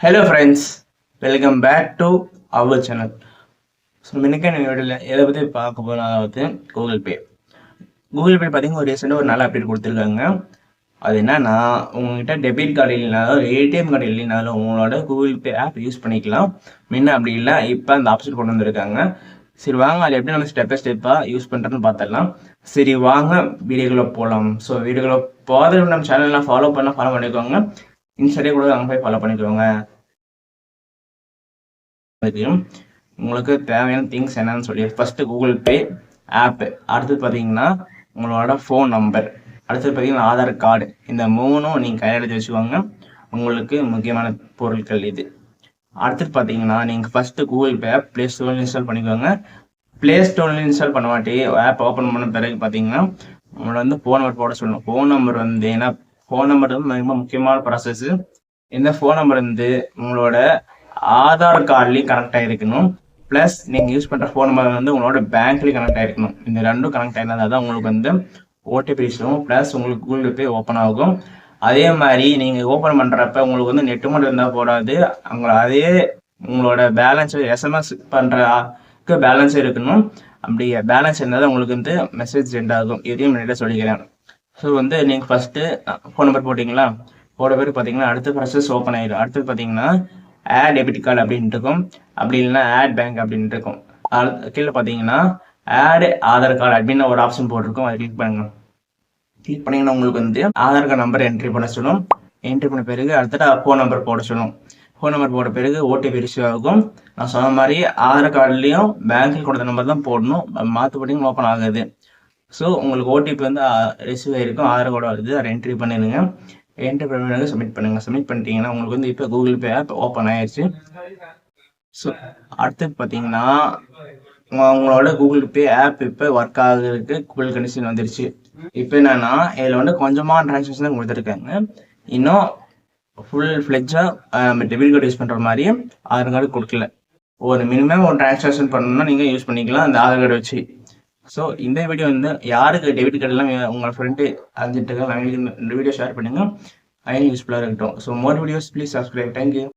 Hello friends, welcome back to our channel. So மினிக்கான வீடியோவில் எதை பற்றி பார்க்க போனால் அதாவது கூகுள் பே பார்த்தீங்கன்னா ஒரு ரீசெண்டாக ஒரு நல்ல அப்டேட் கொடுத்துருக்காங்க. அது என்னன்னா, உங்கள்கிட்ட டெபிட் கார்டு இல்லைனாலும் ஏடிஎம் கார்டு இல்லைனாலும் உங்களோட கூகுள் பே ஆப் யூஸ் பண்ணிக்கலாம். முன்ன அப்படி இல்லை, இப்போ அந்த ஆப்ஷன் கொண்டு வந்திருக்காங்க. சரி வாங்க, அது எப்படி நம்ம ஸ்டெப் பை ஸ்டெப்பாக யூஸ் பண்ணுறதுன்னு பார்த்துடலாம். சரி வாங்க வீடியோக்குள்ளே போகலாம். ஸோ வீடியோக்குள்ளே போகிறது நம்ம சேனல்லாம் ஃபாலோ பண்ணிக்கோங்க. இன்ஸ்டாலே கூட அங்கே போய் ஃபாலோ பண்ணிக்கோங்க. உங்களுக்கு தேவையான திங்ஸ் என்னன்னு சொல்லி ஃபர்ஸ்ட் கூகுள் பே ஆப், அடுத்தது பார்த்தீங்கன்னா உங்களோட ஃபோன் நம்பர், அடுத்தது பார்த்தீங்கன்னா ஆதார் கார்டு. இந்த மூணும் நீங்கள் கையில் எடுத்து வச்சுக்கோங்க. உங்களுக்கு முக்கியமான பொருட்கள் இது. அடுத்தது பார்த்தீங்கன்னா நீங்கள் first Google Pay app play ஸ்டோரில் இன்ஸ்டால் பண்ணிக்கோங்க. ப்ளே ஸ்டோரில் இன்ஸ்டால் பண்ண மாட்டி ஆப் ஓப்பன் பண்ண பிறகு பார்த்தீங்கன்னா உங்களோட வந்து ஃபோன் நம்பர் போட சொல்லணும். ஃபோன் நம்பர் வந்து ஏன்னா ஃபோன் நம்பர் வந்து ரொம்ப முக்கியமான ப்ராசஸ். இந்த ஃபோன் நம்பர் வந்து உங்களோட ஆதார் கார்ட்லேயும் கனெக்ட் ஆகிருக்கணும். ப்ளஸ் நீங்கள் யூஸ் பண்ணுற ஃபோன் நம்பர் வந்து உங்களோட பேங்க்லேயும் கனெக்ட் ஆகிருக்கணும். இந்த ரெண்டும் கனெக்ட் ஆகிருந்தா தான் உங்களுக்கு வந்து ஓடிபி வரும். ப்ளஸ் உங்களுக்கு கூகுள் பே ஓப்பன் ஆகும். அதே மாதிரி நீங்கள் ஓப்பன் பண்ணுறப்ப உங்களுக்கு வந்து நெட்டு மட்டும் இருந்தால் போடாது, அதே உங்களோட பேலன்ஸ் எஸ்எம்எஸ் பண்ணுறக்கு பேலன்ஸும் இருக்கணும். அப்படி பேலன்ஸ் இருந்தால் தான் உங்களுக்கு வந்து மெசேஜ் சென்ட் ஆகும். இதையும் முன்னாடி சொல்லிக்கிறேன். ஸோ வந்து நீங்கள் ஃபஸ்ட்டு ஃபோன் நம்பர் போட்டிங்களா, போட பேர் பார்த்தீங்கன்னா அடுத்த ப்ராசஸ் ஓப்பன் ஆகிடும். அடுத்தது பார்த்தீங்கன்னா ஆட் டெபிட் கார்டு அப்படின்ட்டு இருக்கும், அப்படி இல்லைன்னா ஆட் பேங்க் அப்படின்ட்டு இருக்கும். கீழே பார்த்தீங்கன்னா ஆட் ஆதார் கார்டு அப்படின்னு ஒரு ஆப்ஷன் போட்டிருக்கும். அதை கிளிக் பண்ணுங்க. கிளிக் பண்ணிங்கன்னா உங்களுக்கு வந்து ஆதார் கார்டு நம்பர் என்ட்ரி பண்ண சொல்லும். என்ட்ரி பண்ண பிறகு அடுத்தது ஃபோன் நம்பர் போட சொல்லும். ஃபோன் நம்பர் போட பிறகு ஓடிபி ரிசீவ் ஆகும். நான் சொன்ன மாதிரி ஆதார் கார்டுலேயும் பேங்க்கில் கொடுத்த நம்பர் தான் போடணும், மாற்றப்படியும் ஓப்பன் ஆகுது. ஸோ உங்களுக்கு ஓடிபி வந்து ரிசீவ் ஆகிருக்கும், ஆதார் கார்டு வருது, அதை என்ட்ரி பண்ணிடுங்க. என்ட்ரி பண்ணி சப்மிட் பண்ணுங்க. சப்மிட் பண்ணிட்டீங்கன்னா உங்களுக்கு வந்து இப்போ கூகுள் பே ஆப் ஓப்பன் ஆயிடுச்சு. ஸோ அடுத்தது பார்த்தீங்கன்னா உங்களோட கூகுள் பே ஆப் இப்போ ஒர்க் ஆகுறதுக்கு கூகுள் கண்டிஷன் வந்துருச்சு. இப்போ என்னன்னா இதில் வந்து கொஞ்சமாக ட்ரான்சாக்ஷன் தான் கொடுத்துருக்காங்க. இன்னும் ஃபுல் ஃப்ளெஜ்ஜாக நம்ம டெபிட் கார்டு யூஸ் பண்ணுற மாதிரி ஆதார் கார்டு கொடுக்கல. ஒரு மினிமம் ஒரு ட்ரான்சாக்ஷன் பண்ணணும்னா நீங்கள் யூஸ் பண்ணிக்கலாம் அந்த ஆதார் கார்டு வச்சு. ஸோ இந்த வீடியோ வந்து யாருக்கு டெபிட் கார்டுலாம் உங்கள் ஃப்ரெண்டு அறிஞ்சிட்டு இருக்காங்க, இந்த வீடியோ ஷேர் பண்ணுங்கள். ஐ யூஸ்ஃபுல்லாக இருக்கட்டும். So more videos please subscribe. Thank you.